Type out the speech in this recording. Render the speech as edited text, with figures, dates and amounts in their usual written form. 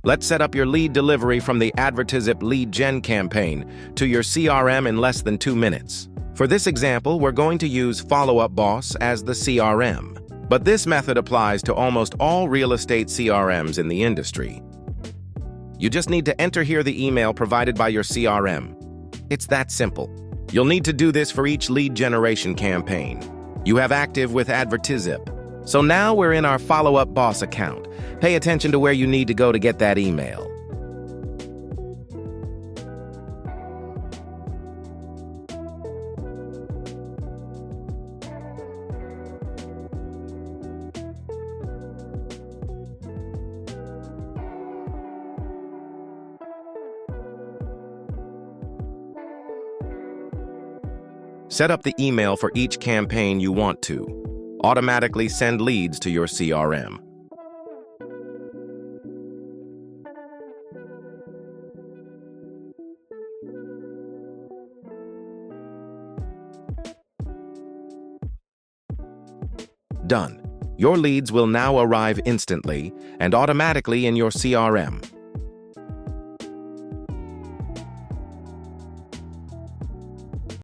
Let's set up your lead delivery from the Advertizip Lead Gen campaign to your CRM in less than 2 minutes. For this example, we're going to use Follow Up Boss as the CRM. But this method applies to almost all real estate CRMs in the industry. You just need to enter here the email provided by your CRM. It's that simple. You'll need to do this for each lead generation campaign you have active with Advertizip. So now we're in our Follow Up Boss account. Pay attention to where you need to go to get that email. Set up the email for each campaign you want to. Automatically send leads to your CRM. Done. Your leads will now arrive instantly and automatically in your CRM.